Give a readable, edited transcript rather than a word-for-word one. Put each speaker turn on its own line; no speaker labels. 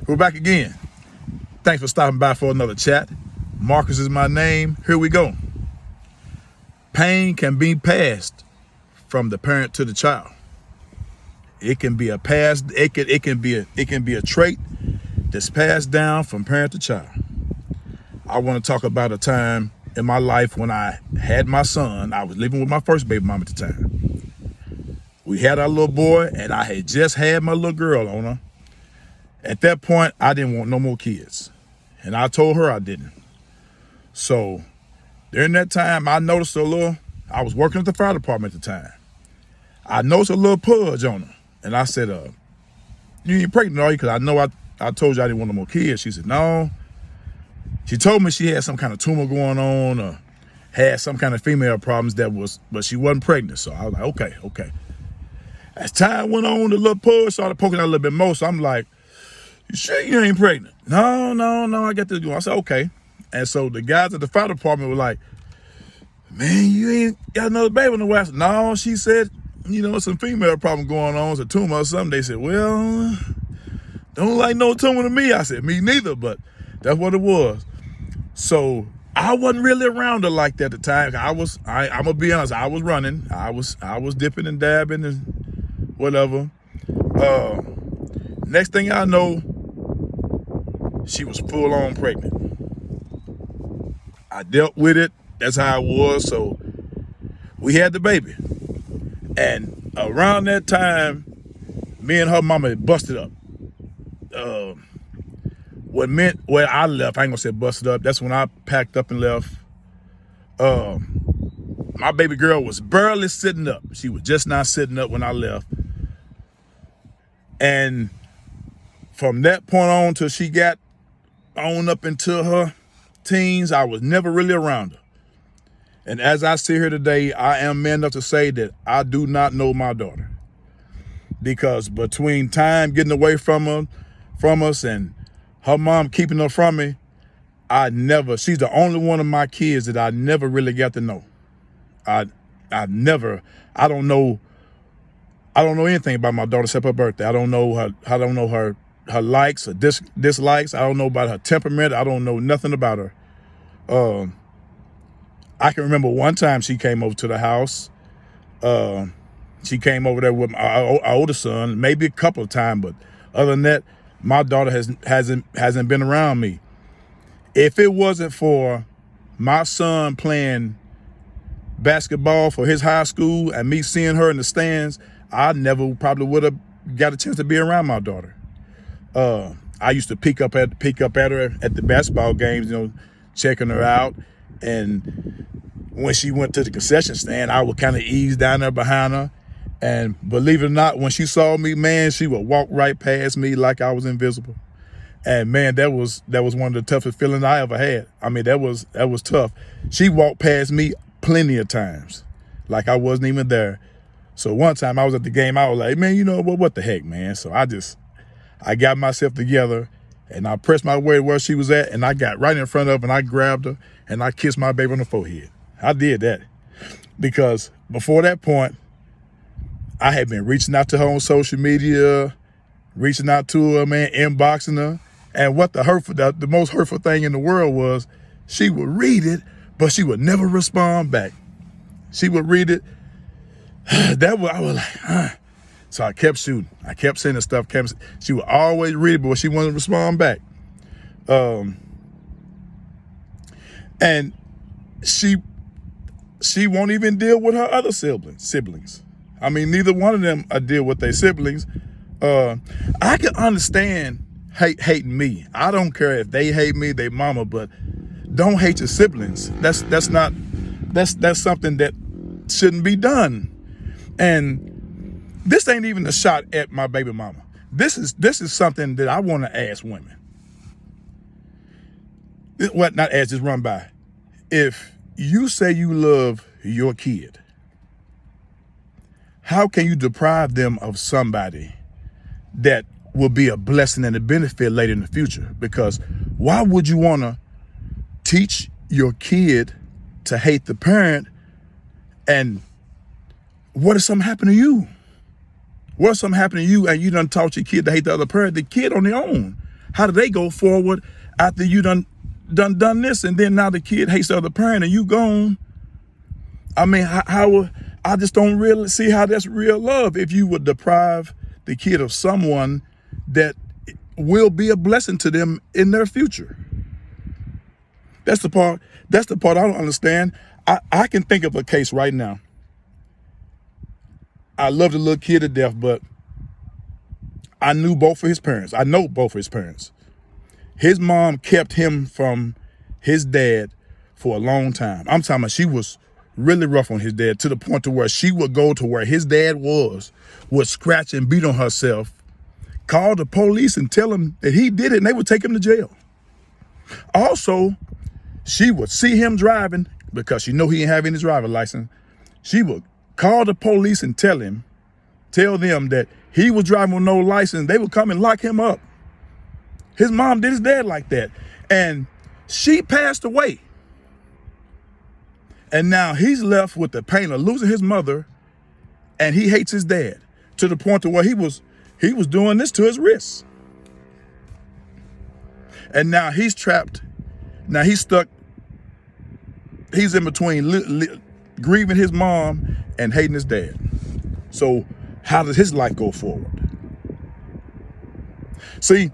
We're back again. Thanks for stopping by for another chat. Marcus is my name. Here we go. Pain can be passed from the parent to the child. It can be a pass. It can be a trait that's passed down from parent to child. I want to talk about a time in my life when I had my son. I was living with my first baby mama at the time. We had our little boy, and I had just had my little girl on her. At that point, I didn't want no more kids, and I told her I didn't. So during that time, I noticed I was working at the fire department at the time. I noticed a little pudge on her, and I said, you ain't pregnant, are you? Because I know I told you I didn't want no more kids. She said, no. She told me she had some kind of tumor going on or had some kind of female problems but she wasn't pregnant. So I was like, okay. As time went on, the little pudge started poking out a little bit more. So I'm like, you sure you ain't pregnant? No, I got this going. I said, okay. And so the guys at the fire department were like, man, you ain't got another baby in the way. I said, no, she said, some female problem going on, it's a tumor or something. They said, well, don't like no tumor to me. I said, me neither, but that's what it was. So I wasn't really around her like that at the time. I'm gonna be honest, I was running. I was dipping and dabbing and whatever. Next thing I know, she was full on pregnant. I dealt with it. That's how it was. So we had the baby. And around that time, me and her mama had busted up. When I left, I ain't gonna say busted up. That's when I packed up and left. My baby girl was barely sitting up. She was just not sitting up when I left. And from that point on till she got on up into her teens, I was never really around her. And as I sit here today, I am man enough to say that I do not know my daughter. Because between time getting away from us and her mom keeping her from me, she's the only one of my kids that I never really got to know. I don't know anything about my daughter except her birthday. I don't know her likes or dislikes. I don't know about her temperament. I don't know nothing about her. I can remember one time she came over to the house. She came over there with our older son, maybe a couple of times, but other than that, my daughter hasn't been around me. If it wasn't for my son playing basketball for his high school and me seeing her in the stands, I never probably would have got a chance to be around my daughter. I used to pick up at her at the basketball games, checking her out. And when she went to the concession stand, I would kind of ease down there behind her. And believe it or not, when she saw me, man, she would walk right past me like I was invisible. And man, that was one of the toughest feelings I ever had. I mean, that was tough. She walked past me plenty of times, like I wasn't even there. So one time I was at the game, I was like, man, what the heck, man? So I got myself together and I pressed my way to where she was at, and I got right in front of her and I grabbed her and I kissed my baby on the forehead. I did that because before that point, I had been reaching out to her on social media, reaching out to her, man, inboxing her. And what the most hurtful thing in the world was, she would read it, but she would never respond back. She would read it. I was like, So I kept shooting. I kept sending stuff. She would always read it, but she wouldn't respond back. And she won't even deal with her other siblings. I mean, neither one of them deal with their siblings. I can understand hating me. I don't care if they hate me, they mama, but don't hate your siblings. That's something that shouldn't be done. And this ain't even a shot at my baby mama. This is something that I want to ask women. Just run by. If you say you love your kid, how can you deprive them of somebody that will be a blessing and a benefit later in the future? Because why would you want to teach your kid to hate the parent, and what if something happened to you? What if something happened to you and you done taught your kid to hate the other parent? The kid on their own. How do they go forward after you done this, and then now the kid hates the other parent and you gone? I mean, I just don't really see how that's real love if you would deprive the kid of someone that will be a blessing to them in their future. That's the part I don't understand. I can think of a case right now. I love the little kid to death, but I knew both of his parents. I know both of his parents. His mom kept him from his dad for a long time. I'm talking about she was really rough on his dad, to the point to where she would go to where his dad would scratch and beat on herself, call the police and tell him that he did it, and they would take him to jail. Also, she would see him driving, because she know he didn't have any driver's license. She would call the police and tell them that he was driving with no license. They would come and lock him up. His mom did his dad like that. And she passed away. And now he's left with the pain of losing his mother, and he hates his dad, to the point to where he was doing this to his wrists. And now he's trapped. Now he's stuck. He's in between grieving his mom and hating his dad. So how does his life go forward? See,